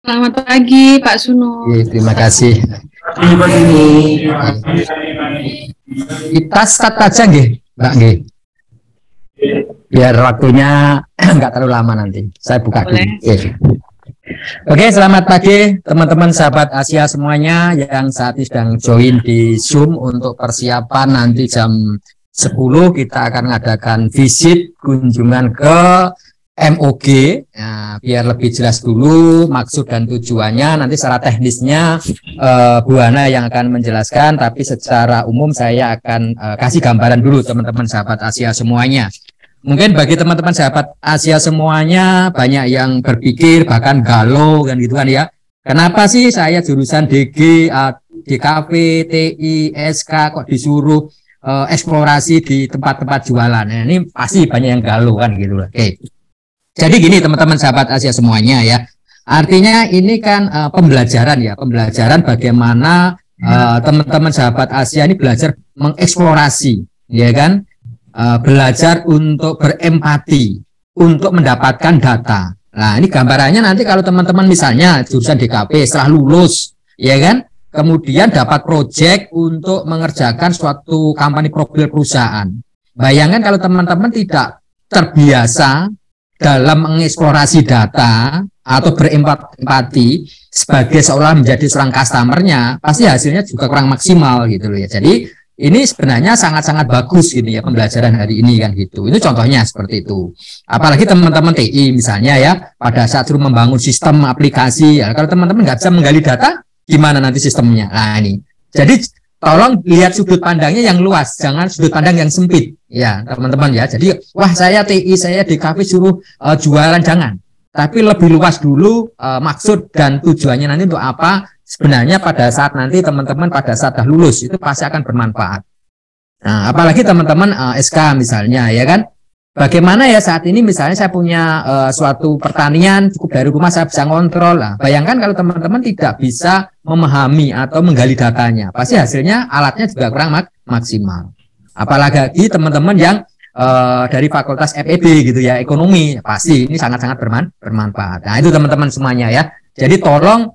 Selamat pagi, Pak Suno. Terima kasih. Kita start aja nggih, Mbak nggih. Biar waktunya nggak terlalu lama nanti. Saya buka dulu. Oke, selamat pagi teman-teman sahabat Asia semuanya yang saat ini sedang join di Zoom untuk persiapan nanti jam 10 kita akan mengadakan visit kunjungan ke MOG. Nah, biar lebih jelas dulu maksud dan tujuannya, nanti secara teknisnya Bu Hana yang akan menjelaskan, tapi secara umum saya akan kasih gambaran dulu teman-teman sahabat Asia semuanya. Mungkin bagi teman-teman sahabat Asia semuanya banyak yang berpikir bahkan galau kan gitu kan ya. Kenapa sih saya jurusan DG, DKV, TI, SK kok disuruh eksplorasi di tempat-tempat jualan? Nah, ini pasti banyak yang galau kan gitu loh. Oke. Jadi gini teman-teman sahabat Asia semuanya ya. Artinya ini kan pembelajaran ya, pembelajaran bagaimana teman-teman sahabat Asia ini belajar mengeksplorasi, ya kan? Belajar untuk berempati, untuk mendapatkan data. Nah, ini gambarannya nanti kalau teman-teman misalnya jurusan DKP setelah lulus, ya kan? Kemudian dapat proyek untuk mengerjakan suatu company profil perusahaan. Bayangkan kalau teman-teman tidak terbiasa dalam mengeksplorasi data atau berempati sebagai seolah menjadi seorang customernya, pasti hasilnya juga kurang maksimal gitu loh ya. Jadi ini sebenarnya sangat-sangat bagus gitu ya pembelajaran hari ini kan gitu. Itu contohnya seperti itu. Apalagi teman-teman TI misalnya ya, pada saat suruh membangun sistem aplikasi, ya kalau teman-teman nggak bisa menggali data, gimana nanti sistemnya? Nah ini. Jadi tolong lihat sudut pandangnya yang luas, jangan sudut pandang yang sempit. Ya, teman-teman ya. Jadi, wah saya TI, saya DKV suruh jualan, jangan. Tapi lebih luas dulu maksud dan tujuannya nanti untuk apa. Sebenarnya pada saat nanti teman-teman pada saat dah lulus itu pasti akan bermanfaat. Nah, apalagi teman-teman SK misalnya ya kan. Bagaimana ya saat ini misalnya saya punya suatu pertanian cukup dari rumah saya bisa ngontrol lah. Bayangkan kalau teman-teman tidak bisa memahami atau menggali datanya, pasti hasilnya alatnya juga kurang maksimal. Apalagi teman-teman yang dari fakultas FEB gitu ya, ekonomi, pasti ini sangat-sangat bermanfaat. Nah itu teman-teman semuanya ya. Jadi tolong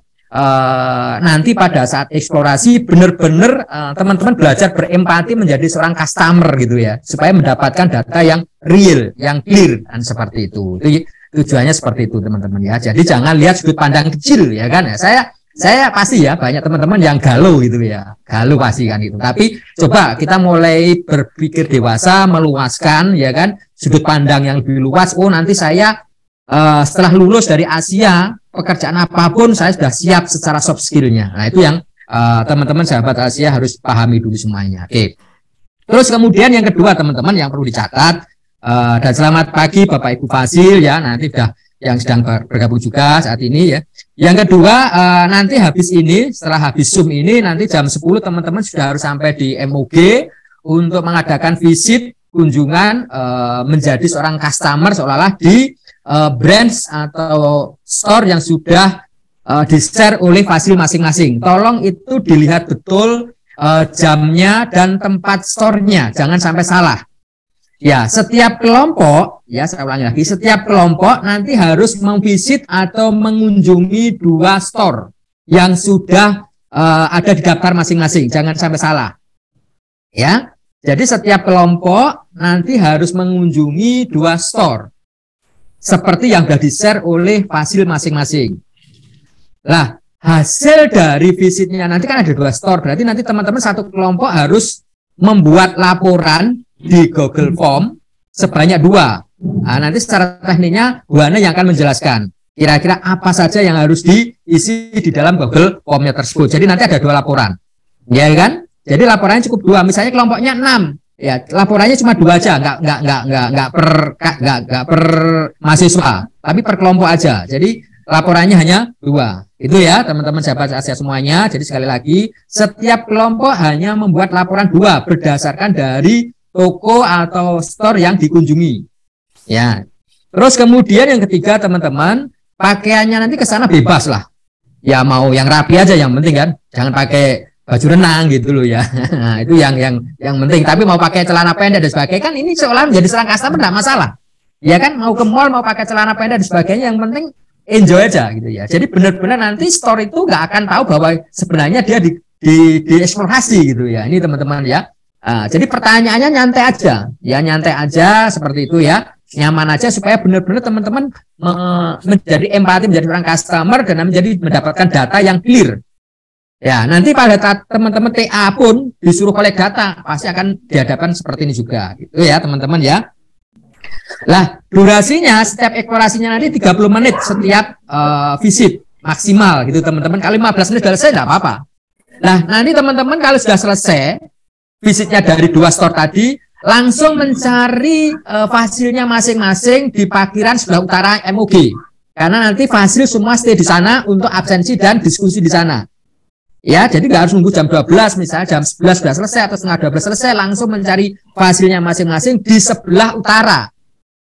nanti pada saat eksplorasi benar-benar teman-teman belajar berempati menjadi seorang customer gitu ya, supaya mendapatkan data yang real, yang clear dan seperti itu. Itu tujuannya seperti itu teman-teman ya. Jadi jangan lihat sudut pandang kecil ya kan ya. Saya pasti ya banyak teman-teman yang galau gitu ya, galau pasti kan itu. Tapi coba kita mulai berpikir dewasa, meluaskan ya kan, sudut pandang yang lebih luas. Oh nanti saya setelah lulus dari Asia, pekerjaan apapun saya sudah siap secara soft skillnya. Nah itu yang teman-teman sahabat Asia harus pahami dulu semuanya. Oke. Terus kemudian yang kedua teman-teman yang perlu dicatat, dan selamat pagi Bapak Ibu Fasil ya, nanti sudah yang sedang bergabung juga saat ini ya. Yang kedua nanti habis ini, setelah habis Zoom ini nanti jam 10 teman-teman sudah harus sampai di MOG untuk mengadakan visit kunjungan menjadi seorang customer seolah-olah di branch atau store yang sudah di-share oleh Fasil masing-masing. Tolong itu dilihat betul jamnya dan tempat store-nya, jangan sampai salah. Ya, setiap kelompok, ya saya ulangi lagi, setiap kelompok nanti harus memvisit atau mengunjungi 2 store yang sudah ada di daftar masing-masing, jangan sampai salah. Ya, jadi setiap kelompok nanti harus mengunjungi 2 store, seperti yang sudah di-share oleh Fasil masing-masing. Lah, hasil dari visitnya nanti kan ada 2 store, berarti nanti teman-teman satu kelompok harus membuat laporan di Google Form sebanyak 2. Nah, nanti secara tekniknya Bu Hana yang akan menjelaskan kira-kira apa saja yang harus diisi di dalam Google Form-nya tersebut. Jadi nanti ada 2 laporan, ya kan? Jadi laporannya cukup 2. Misalnya kelompoknya 6, ya laporannya cuma 2 aja, nggak per mahasiswa, tapi per kelompok aja. Jadi laporannya hanya 2. Itu ya teman-teman sahabat Asia semuanya. Jadi sekali lagi setiap kelompok hanya membuat laporan 2 berdasarkan dari toko atau store yang dikunjungi. Ya. Terus kemudian yang ketiga teman-teman, pakaiannya nanti ke sana bebas lah. Ya mau yang rapi aja yang penting kan. Jangan pakai baju renang gitu loh ya. Nah, itu yang penting. Tapi mau pakai celana pendek dan sebagainya kan ini seolah menjadi seorang customer enggak masalah. Ya kan mau ke mall mau pakai celana pendek dan sebagainya yang penting enjoy aja gitu ya. Jadi benar-benar nanti store itu nggak akan tahu bahwa sebenarnya dia dieksplorasi gitu ya. Ini teman-teman ya. Jadi pertanyaannya nyantai aja, ya nyantai aja seperti itu ya, nyaman aja supaya benar-benar teman-teman menjadi empati, menjadi orang customer dan mendapatkan data yang clear. Ya, nanti pada teman-teman TA pun disuruh collect data, pasti akan dihadapkan seperti ini juga, gitu ya teman-teman ya. Lah, durasinya setiap eksplorasinya nanti 30 menit setiap visit maksimal gitu teman-teman. Kalau 15 menit sudah selesai enggak apa-apa. Nah, nanti teman-teman kalau sudah selesai visitnya dari 2 store tadi, langsung mencari fasilnya masing-masing di parkiran sebelah utara MOG. Karena nanti fasil semua stay di sana untuk absensi dan diskusi di sana. Ya, jadi nggak harus nunggu jam 12, misalnya jam 11 sudah selesai atau setengah 12 selesai, langsung mencari fasilnya masing-masing di sebelah utara.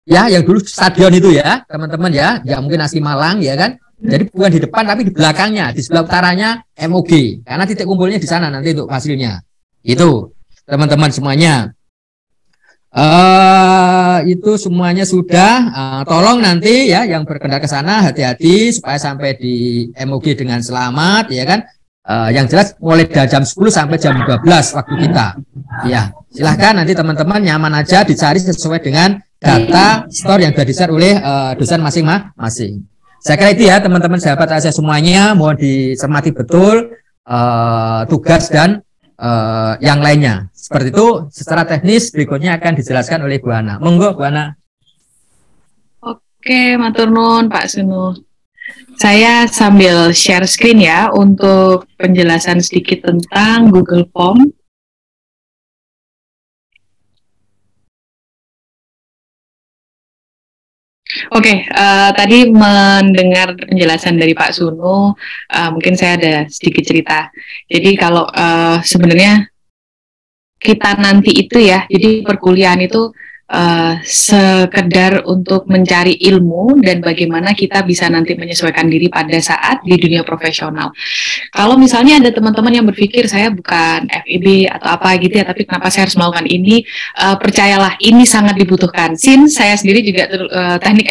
Ya, yang dulu stadion itu ya, teman-teman ya, ya mungkin Nasi Malang ya kan. Jadi bukan di depan tapi di belakangnya, di sebelah utaranya MOG. Karena titik kumpulnya di sana nanti untuk hasilnya. Itu, teman-teman semuanya. Itu semuanya sudah. Tolong nanti ya yang berkendara ke sana hati-hati supaya sampai di MOG dengan selamat ya kan. Yang jelas mulai dari jam 10 sampai jam 12 waktu kita. Ya, silahkan nanti teman-teman nyaman aja dicari sesuai dengan data store yang sudah di-share oleh dosen masing-masing. Saya kira itu ya teman-teman sahabat ASEA semuanya, mohon dicermati betul tugas dan yang lainnya. Seperti itu secara teknis berikutnya akan dijelaskan oleh Bu Ana. Monggo Bu Ana. Oke, matur nuwun Pak Sunu. Saya sambil share screen ya untuk penjelasan sedikit tentang Google Form. Oke, tadi mendengar penjelasan dari Pak Sunu, mungkin saya ada sedikit cerita. Jadi kalau sebenarnya kita nanti itu ya, jadi perkuliahan itu sekedar untuk mencari ilmu dan bagaimana kita bisa nanti menyesuaikan diri pada saat di dunia profesional. Kalau misalnya ada teman-teman yang berpikir saya bukan FIB atau apa gitu ya, tapi kenapa saya harus melakukan ini? Percayalah, ini sangat dibutuhkan. Since saya sendiri juga teknik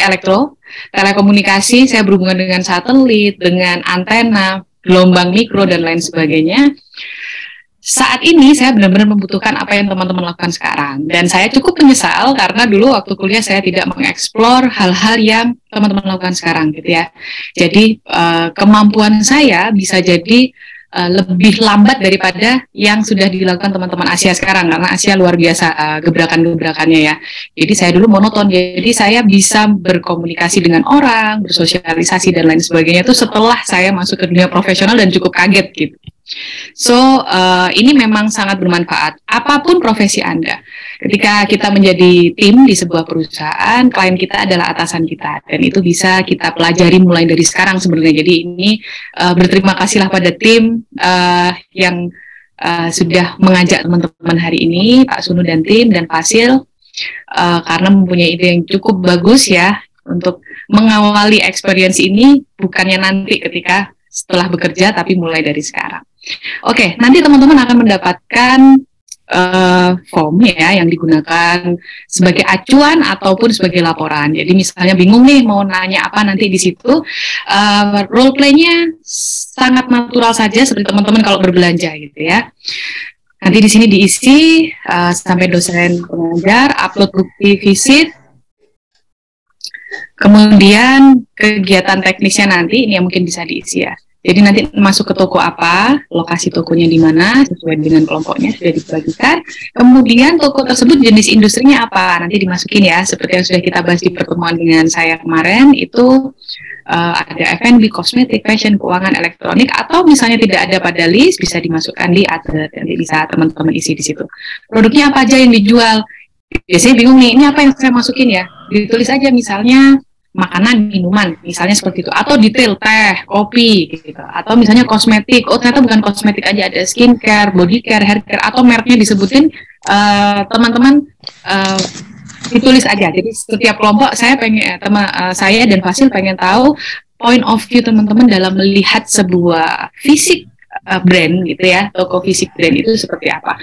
telekomunikasi, saya berhubungan dengan satelit, dengan antena, gelombang mikro dan lain sebagainya. Saat ini saya benar-benar membutuhkan apa yang teman-teman lakukan sekarang. Dan saya cukup menyesal karena dulu waktu kuliah saya tidak mengeksplor hal-hal yang teman-teman lakukan sekarang gitu ya. Jadi kemampuan saya bisa jadi lebih lambat daripada yang sudah dilakukan teman-teman Asia sekarang. Karena Asia luar biasa gebrakan-gebrakannya ya. Jadi saya dulu monoton. Jadi saya bisa berkomunikasi dengan orang, bersosialisasi dan lain sebagainya itu setelah saya masuk ke dunia profesional dan cukup kaget gitu. So, ini memang sangat bermanfaat. Apapun profesi Anda, ketika kita menjadi tim di sebuah perusahaan, klien kita adalah atasan kita, dan itu bisa kita pelajari mulai dari sekarang sebenarnya. Jadi ini berterima kasihlah pada tim yang sudah mengajak teman-teman hari ini, Pak Sunu dan tim, dan Fasil, karena mempunyai ide yang cukup bagus ya, untuk mengawali experience ini, bukannya nanti ketika setelah bekerja, tapi mulai dari sekarang. Oke, nanti teman-teman akan mendapatkan form ya yang digunakan sebagai acuan ataupun sebagai laporan. Jadi misalnya bingung nih mau nanya apa nanti di situ, role play-nya sangat natural saja seperti teman-teman kalau berbelanja gitu ya. Nanti di sini diisi sampai dosen pengajar, upload bukti visit. Kemudian kegiatan teknisnya nanti ini yang mungkin bisa diisi ya. Jadi nanti masuk ke toko apa, lokasi tokonya di mana, sesuai dengan kelompoknya sudah dibagikan. Kemudian toko tersebut jenis industrinya apa, nanti dimasukin ya. Seperti yang sudah kita bahas di pertemuan dengan saya kemarin, itu ada F&B, kosmetik, fashion, keuangan, elektronik, atau misalnya tidak ada pada list, bisa dimasukkan di atlet, nanti bisa teman-teman isi di situ. Produknya apa aja yang dijual? Biasanya bingung nih, ini apa yang saya masukin ya? Ditulis aja misalnya, makanan, minuman, misalnya seperti itu, atau detail teh, kopi, gitu. Atau misalnya kosmetik, oh ternyata bukan kosmetik aja, ada skincare, body care, hair care, atau mereknya disebutin, teman-teman ditulis aja. Jadi setiap kelompok saya pengen, saya dan Fasil pengen tahu point of view teman-teman dalam melihat sebuah fisik brand gitu ya, toko fisik brand itu seperti apa.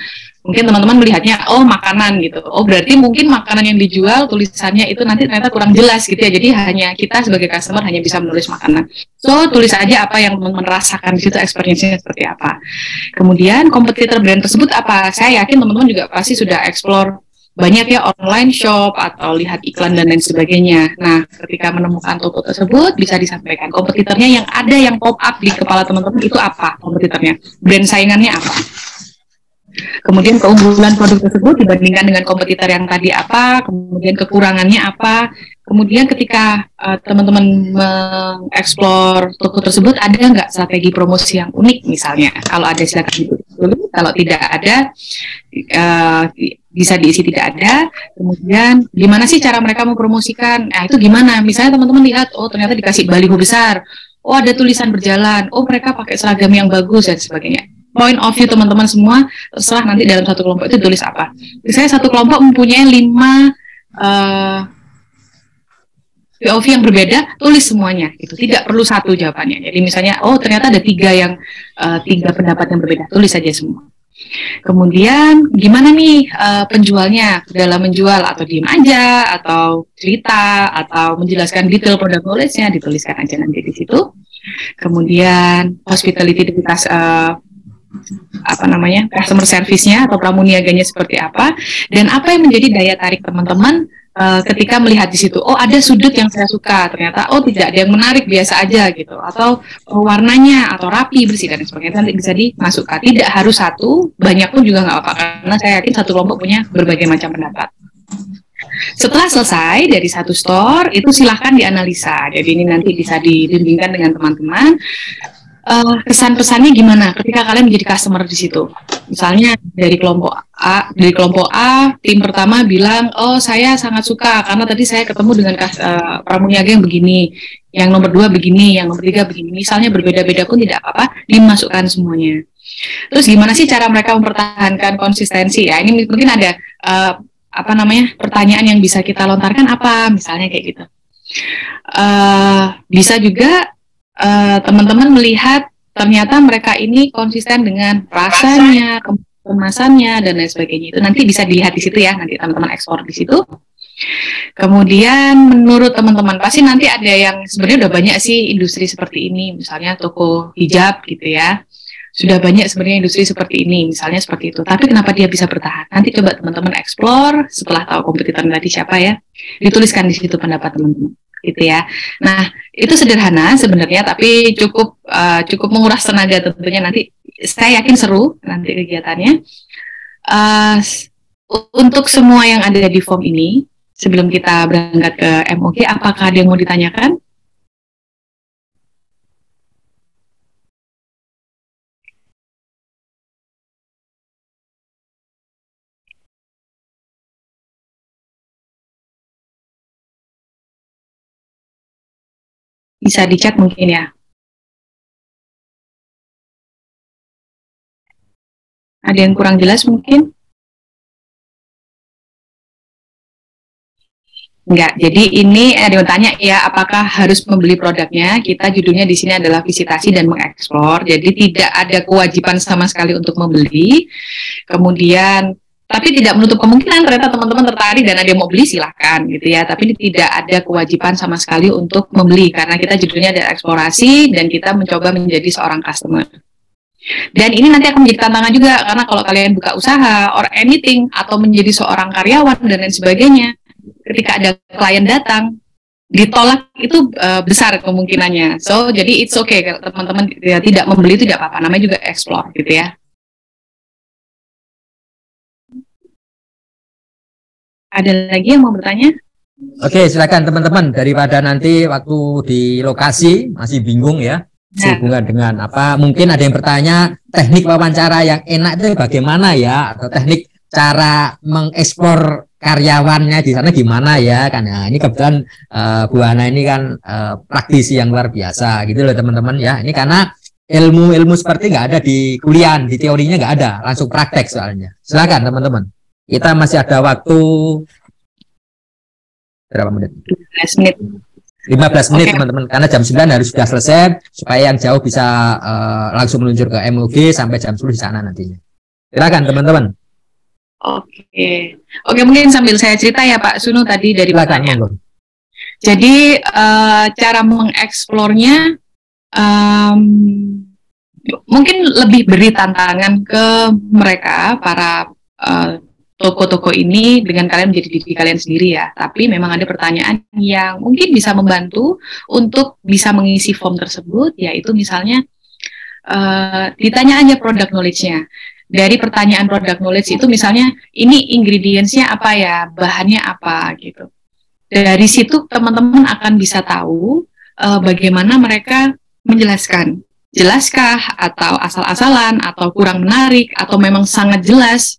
Mungkin teman-teman melihatnya, oh makanan gitu. Oh berarti mungkin makanan yang dijual tulisannya itu nanti ternyata kurang jelas gitu ya. Jadi hanya kita sebagai customer hanya bisa menulis makanan. So tulis aja apa yang teman-teman rasakan di situ, experience-nya seperti apa. Kemudian kompetitor brand tersebut apa? Saya yakin teman-teman juga pasti sudah explore banyak ya online shop atau lihat iklan dan lain sebagainya. Nah, ketika menemukan toko tersebut bisa disampaikan kompetitornya yang ada yang pop up di kepala teman-teman itu apa kompetitornya, brand saingannya apa. Kemudian keunggulan produk tersebut dibandingkan dengan kompetitor yang tadi apa, kemudian kekurangannya apa. Kemudian ketika teman-teman mengeksplor toko tersebut, ada nggak strategi promosi yang unik misalnya? Kalau ada silakan ditulis dulu, kalau tidak ada bisa diisi tidak ada. Kemudian gimana sih cara mereka mempromosikan? Nah itu gimana? Misalnya teman-teman lihat, oh ternyata dikasih baliho besar, oh ada tulisan berjalan, oh mereka pakai seragam yang bagus dan sebagainya. Point of view teman-teman semua, terserah nanti dalam satu kelompok itu tulis apa. Misalnya satu kelompok mempunyai 5 POV yang berbeda, tulis semuanya. Itu tidak perlu satu jawabannya. Jadi misalnya, oh ternyata ada 3 pendapat yang berbeda, tulis saja semua. Kemudian gimana nih penjualnya dalam menjual, atau diem aja, atau cerita, atau menjelaskan detail produk knowledge-nya, dituliskan aja nanti di situ. Kemudian hospitality customer service-nya atau pramuniaganya seperti apa, dan apa yang menjadi daya tarik teman-teman ketika melihat di situ, oh ada sudut yang saya suka, ternyata oh tidak ada yang menarik, biasa aja gitu, atau warnanya atau rapi, bersih dan sebagainya, nanti bisa dimasukkan. Tidak harus satu, banyak pun juga nggak apa-apa, karena saya yakin satu kelompok punya berbagai macam pendapat. Setelah selesai dari satu store, itu silahkan dianalisa. Jadi ini nanti bisa dibimbingkan dengan teman-teman. Kesan-pesannya gimana ketika kalian menjadi customer di situ. Misalnya dari kelompok A, tim pertama bilang, oh saya sangat suka karena tadi saya ketemu dengan pramuniaga yang begini, yang nomor 2 begini, yang nomor 3 begini. Misalnya berbeda-beda pun tidak apa-apa, dimasukkan semuanya. Terus gimana sih cara mereka mempertahankan konsistensi? Ya ini mungkin ada pertanyaan yang bisa kita lontarkan apa, misalnya kayak gitu. Bisa juga teman-teman melihat ternyata mereka ini konsisten dengan rasanya, kemasannya dan lain sebagainya. Itu nanti bisa dilihat di situ ya, nanti teman-teman ekspor di situ. Kemudian menurut teman-teman pasti nanti ada yang sebenarnya udah banyak sih industri seperti ini, misalnya toko hijab gitu ya. Sudah banyak sebenarnya industri seperti ini, misalnya seperti itu. Tapi kenapa dia bisa bertahan? Nanti coba teman-teman eksplor setelah tahu kompetitor tadi siapa ya. Dituliskan di situ pendapat teman-teman. Gitu ya. Nah, itu sederhana sebenarnya, tapi cukup menguras tenaga tentunya. Nanti saya yakin seru nanti kegiatannya. Untuk semua yang ada di form ini, sebelum kita berangkat ke MOG, apakah ada yang mau ditanyakan? Bisa di chat mungkin ya. Ada yang kurang jelas mungkin? Enggak. Jadi ini ada yang tanya ya, apakah harus membeli produknya? Kita judulnya di sini adalah visitasi dan mengeksplor. Jadi tidak ada kewajiban sama sekali untuk membeli. Kemudian tapi tidak menutup kemungkinan ternyata teman-teman tertarik dan ada yang mau beli, silahkan gitu ya. Tapi tidak ada kewajiban sama sekali untuk membeli karena kita judulnya ada eksplorasi dan kita mencoba menjadi seorang customer. Dan ini nanti akan menjadi tantangan juga karena kalau kalian buka usaha or anything atau menjadi seorang karyawan dan lain sebagainya, ketika ada klien datang ditolak itu besar kemungkinannya. So jadi it's okay kalau teman-teman tidak membeli itu tidak apa-apa, namanya juga explore gitu ya. Ada lagi yang mau bertanya? Oke, silakan teman-teman. Daripada nanti waktu di lokasi masih bingung ya, sehubungan dengan apa? Mungkin ada yang bertanya teknik wawancara yang enak itu bagaimana ya, atau teknik cara mengeksplor karyawannya di sana gimana ya kan? Nah, ini kebetulan Bu Hana ini kan praktisi yang luar biasa gitu loh teman-teman ya. Ini karena ilmu seperti nggak ada di kuliah, di teorinya nggak ada, langsung praktek soalnya. Silakan teman-teman. Kita masih ada waktu berapa menit? 15 menit. 15 menit teman-teman, karena jam 9 harus sudah selesai supaya yang jauh bisa langsung meluncur ke MOG sampai jam 10 di sana nantinya. Silakan teman-teman. Oke, oke, mungkin sambil saya cerita ya Pak Sunu tadi dari pertanyaan. Jadi cara mengeksplornya mungkin lebih beri tantangan ke mereka para toko-toko ini dengan kalian menjadi diri kalian sendiri ya. Tapi memang ada pertanyaan yang mungkin bisa membantu untuk bisa mengisi form tersebut, yaitu misalnya ditanya aja product knowledge-nya. Dari pertanyaan product knowledge itu misalnya ini ingredients-nya apa ya, bahannya apa gitu. Dari situ teman-teman akan bisa tahu bagaimana mereka menjelaskan. Jelaskah atau asal-asalan atau kurang menarik atau memang sangat jelas.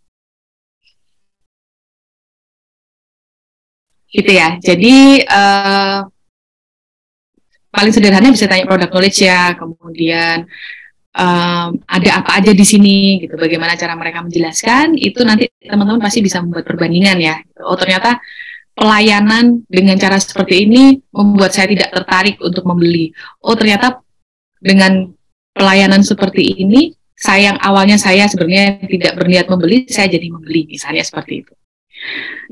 Gitu ya. Jadi paling sederhana bisa tanya product knowledge ya, kemudian ada apa aja di sini gitu, bagaimana cara mereka menjelaskan, itu nanti teman-teman pasti bisa membuat perbandingan ya. Oh ternyata pelayanan dengan cara seperti ini membuat saya tidak tertarik untuk membeli. Oh ternyata dengan pelayanan seperti ini, yang awalnya saya sebenarnya tidak berniat membeli, saya jadi membeli, misalnya seperti itu.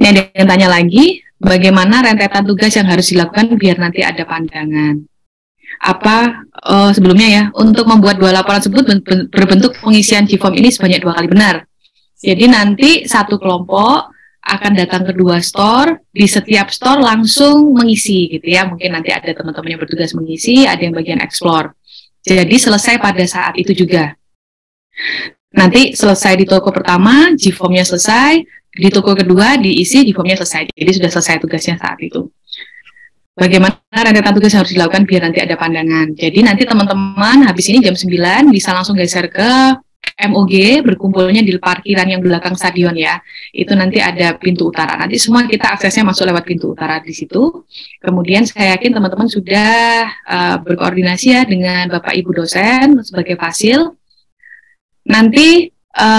Ini ada yang tanya lagi, bagaimana rentetan tugas yang harus dilakukan biar nanti ada pandangan. Sebelumnya ya, untuk membuat 2 laporan tersebut berbentuk pengisian G-form ini sebanyak 2 kali benar. Jadi nanti satu kelompok akan datang ke 2 store, di setiap store langsung mengisi gitu ya. Mungkin nanti ada teman-teman yang bertugas mengisi, ada yang bagian explore. Jadi selesai pada saat itu juga. Nanti selesai di toko pertama, G-form-nya selesai, di toko kedua diisi, G-form-nya selesai. Jadi sudah selesai tugasnya saat itu. Bagaimana rentetan tugas harus dilakukan biar nanti ada pandangan. Jadi nanti teman-teman habis ini jam 9 bisa langsung geser ke MOG, berkumpulnya di parkiran yang belakang stadion ya. Itu nanti ada pintu utara. Nanti semua kita aksesnya masuk lewat pintu utara di situ. Kemudian saya yakin teman-teman sudah berkoordinasi ya dengan Bapak Ibu dosen sebagai fasil. Nanti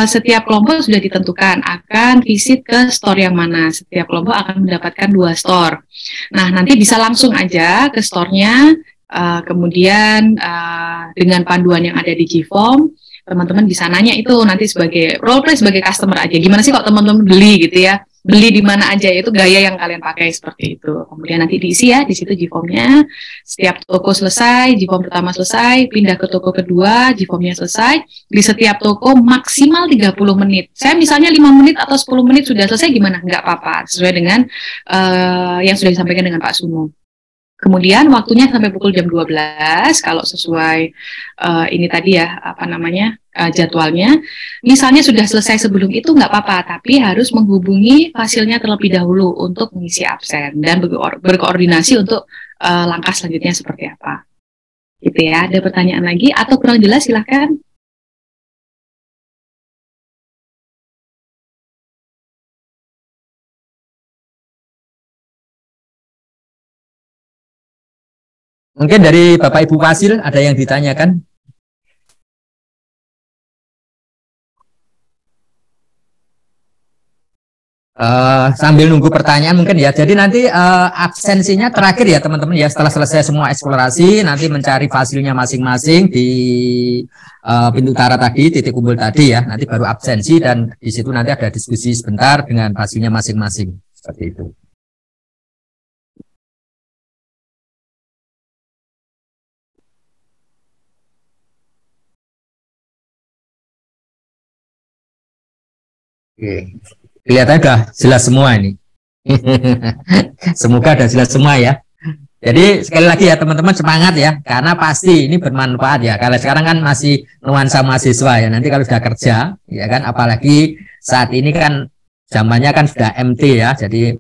setiap kelompok sudah ditentukan akan visit ke store yang mana. Setiap kelompok akan mendapatkan 2 store. Nah, nanti bisa langsung aja ke store-nya, kemudian dengan panduan yang ada di G-form, teman-teman bisa nanya itu nanti sebagai role play sebagai customer aja. Gimana sih kok teman-teman beli gitu ya? Beli di mana aja, itu gaya yang kalian pakai seperti itu. Kemudian nanti diisi ya, di situ G-form-nya. Setiap toko selesai, G-form pertama selesai, pindah ke toko kedua, G-form-nya selesai. Di setiap toko maksimal 30 menit. Saya misalnya 5 menit atau 10 menit sudah selesai, gimana? Nggak apa-apa, sesuai dengan yang sudah disampaikan dengan Pak Sumo. Kemudian waktunya sampai pukul jam 12 kalau sesuai ini tadi ya jadwalnya. Misalnya sudah selesai sebelum itu nggak apa-apa, tapi harus menghubungi fasilnya terlebih dahulu untuk mengisi absen dan berkoordinasi untuk langkah selanjutnya seperti apa. Gitu ya. Ada pertanyaan lagi atau kurang jelas silahkan. Mungkin dari Bapak Ibu Fasil ada yang ditanyakan? Sambil nunggu pertanyaan mungkin ya. Jadi nanti absensinya terakhir ya teman-teman ya, setelah selesai semua eksplorasi nanti mencari fasilnya masing-masing di pintu utara tadi, titik kumpul tadi ya. Nanti baru absensi dan di situ nanti ada diskusi sebentar dengan fasilnya masing-masing seperti itu. Oke. Kelihatannya sudah jelas semua ini. Semoga sudah jelas semua ya. Jadi sekali lagi ya teman-teman semangat ya, karena pasti ini bermanfaat ya. Kalau sekarang kan masih nuansa mahasiswa ya, nanti kalau sudah kerja ya kan, apalagi saat ini kan zamannya kan sudah MT ya, jadi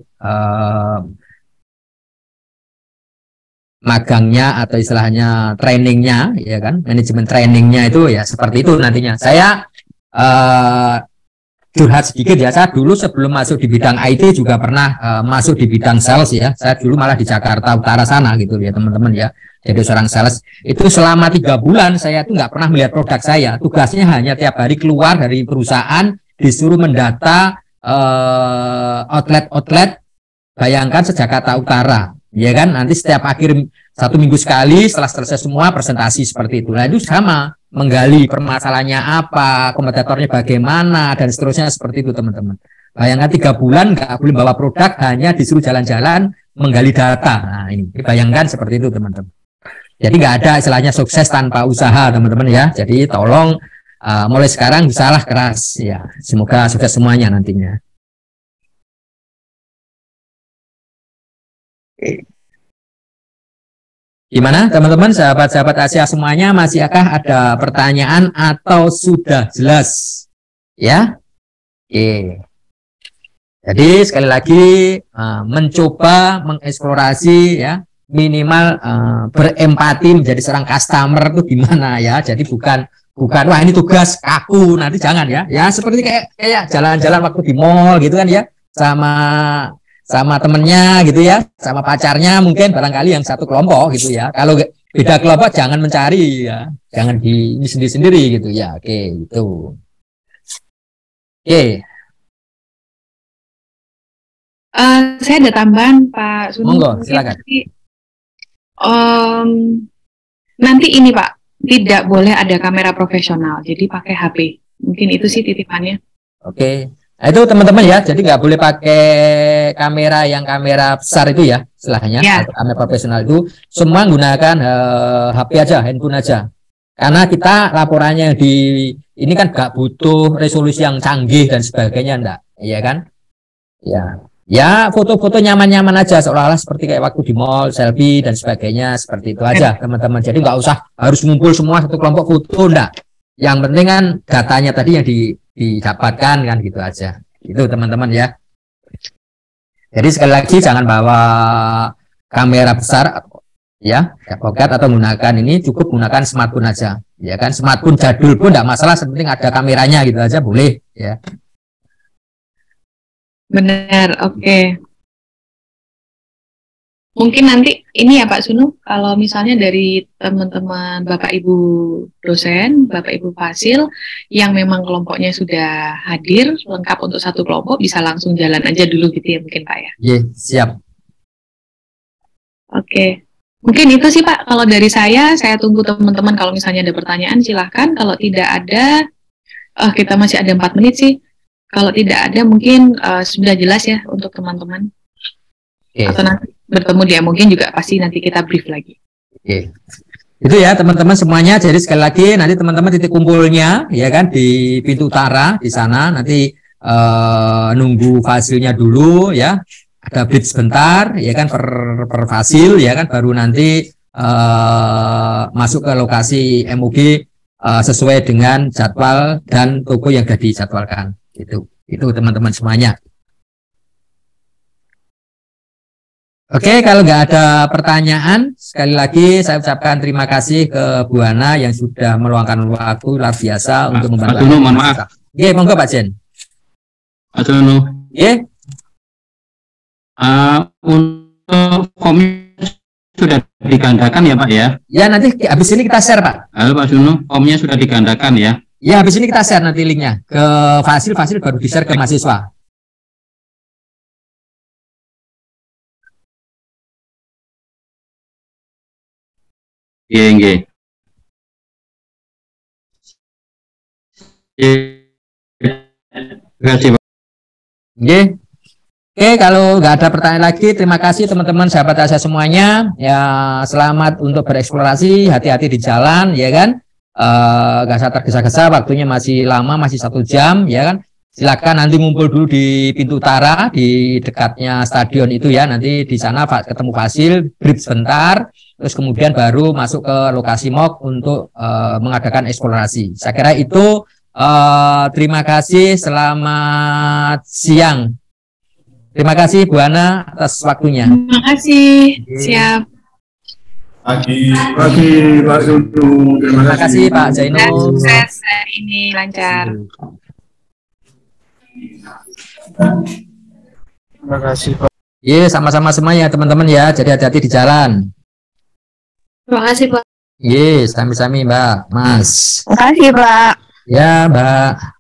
magangnya atau istilahnya trainingnya ya kan, manajemen trainingnya itu ya seperti itu nantinya. Saya curhat sedikit ya, saya dulu sebelum masuk di bidang IT juga pernah masuk di bidang sales ya. Saya dulu malah di Jakarta Utara sana gitu ya teman-teman ya. Jadi seorang sales itu selama 3 bulan saya tuh nggak pernah melihat produk saya. Tugasnya hanya tiap hari keluar dari perusahaan disuruh mendata outlet-outlet, bayangkan se-Jakarta Utara ya kan. Nanti setiap akhir 1 minggu sekali setelah selesai semua presentasi seperti itu. Nah itu sama, menggali permasalahannya apa, kompetitornya bagaimana, dan seterusnya seperti itu teman-teman. Bayangkan 3 bulan nggak boleh bawa produk, hanya disuruh jalan-jalan menggali data. Nah ini bayangkan seperti itu teman-teman. Jadi nggak ada istilahnya sukses tanpa usaha teman-teman ya. Jadi tolong mulai sekarang usahalah keras ya. Semoga sukses semuanya nantinya. Gimana teman-teman, sahabat-sahabat Asia semuanya, masihkah ada pertanyaan atau sudah jelas? Ya, oke. Jadi sekali lagi mencoba mengeksplorasi ya, minimal berempati menjadi seorang customer itu gimana ya. Jadi bukan wah ini tugas kaku, nanti jangan ya. Ya seperti kayak jalan-jalan waktu di mall gitu kan ya, sama temennya gitu ya, sama pacarnya mungkin barangkali yang satu kelompok gitu ya. Kalau beda kelompok jangan mencari ya, jangan di ini sendiri-sendiri gitu ya. Oke, gitu. Oke. Saya ada tambahan Pak Sunu. Monggo, silakan. Nanti ini Pak, tidak boleh ada kamera profesional, jadi pakai HP. Mungkin itu sih titipannya. Oke. Nah, itu teman-teman ya, jadi nggak boleh pakai kamera besar itu ya, istilahnya, ya. Kamera profesional itu, semua menggunakan HP aja, handphone aja. Karena kita laporannya ini kan nggak butuh resolusi yang canggih dan sebagainya, enggak, iya kan? Ya, foto-foto nyaman-nyaman aja, seolah-olah seperti kayak waktu di mall, selfie dan sebagainya, seperti itu aja, teman-teman. Jadi nggak usah harus ngumpul semua satu kelompok foto, enggak. Yang penting kan datanya tadi yang didapatkan kan gitu aja. Itu teman-teman ya. Jadi sekali lagi jangan bawa kamera besar ya, pocket atau menggunakan ini, cukup gunakan smartphone aja. Ya kan, smartphone jadul pun enggak masalah, penting ada kameranya gitu aja boleh ya. Benar, oke. Mungkin nanti ini ya Pak Sunu, kalau misalnya dari teman-teman Bapak Ibu dosen, Bapak Ibu Fasil, yang memang kelompoknya sudah hadir, lengkap untuk satu kelompok, bisa langsung jalan aja dulu gitu ya mungkin Pak ya? Iya, siap. Oke, mungkin itu sih Pak, kalau dari saya tunggu teman-teman kalau misalnya ada pertanyaan silahkan, kalau tidak ada, kita masih ada 4 menit sih, kalau tidak ada mungkin sudah jelas ya untuk teman-teman. Atau nanti bertemu dia mungkin juga pasti nanti kita brief lagi. Oke. Itu ya teman-teman semuanya. Jadi sekali lagi nanti teman-teman titik kumpulnya ya kan di pintu utara di sana, nanti nunggu fasilnya dulu ya. Ada brief sebentar ya kan per fasil ya kan, baru nanti masuk ke lokasi MUG sesuai dengan jadwal dan toko yang sudah dijadwalkan. Itu teman-teman semuanya. Oke, kalau nggak ada pertanyaan, sekali lagi saya ucapkan terima kasih ke Bu Ana yang sudah meluangkan waktu luar biasa untuk membantu. Pak Dono, mohon maaf. Oke, monggo Pak Jen. Pak Dono. Oke. Untuk formnya sudah digandakan ya Pak ya? Ya, nanti habis ini kita share Pak. Halo Pak Dono, formnya sudah digandakan ya? Ya, habis ini kita share nanti linknya ke fasil baru di-share ke mahasiswa. Iya. Terima kasih Pak. Oke, kalau nggak ada pertanyaan lagi, terima kasih teman-teman sahabat Asia semuanya. Ya, selamat untuk bereksplorasi, hati-hati di jalan, ya kan? Nggak usah tergesa-gesa, waktunya masih lama, masih 1 jam, ya kan? Silakan nanti ngumpul dulu di pintu utara, di dekatnya stadion itu ya. Nanti di sana ketemu Fasil, brief sebentar, terus kemudian baru masuk ke lokasi MOG untuk mengadakan eksplorasi. Saya kira itu. Terima kasih, selamat siang. Terima kasih Bu Ana atas waktunya. Terima kasih, siap. Pagi Pak Sunu. Terima kasih Pak Zainul. Sukses ini lancar. Terima kasih Pak. Iya, sama-sama semuanya teman-teman ya. Jadi hati-hati di jalan. Terima kasih Pak. Iya, sami-sami Mbak, Mas. Terima kasih Pak. Ya Mbak.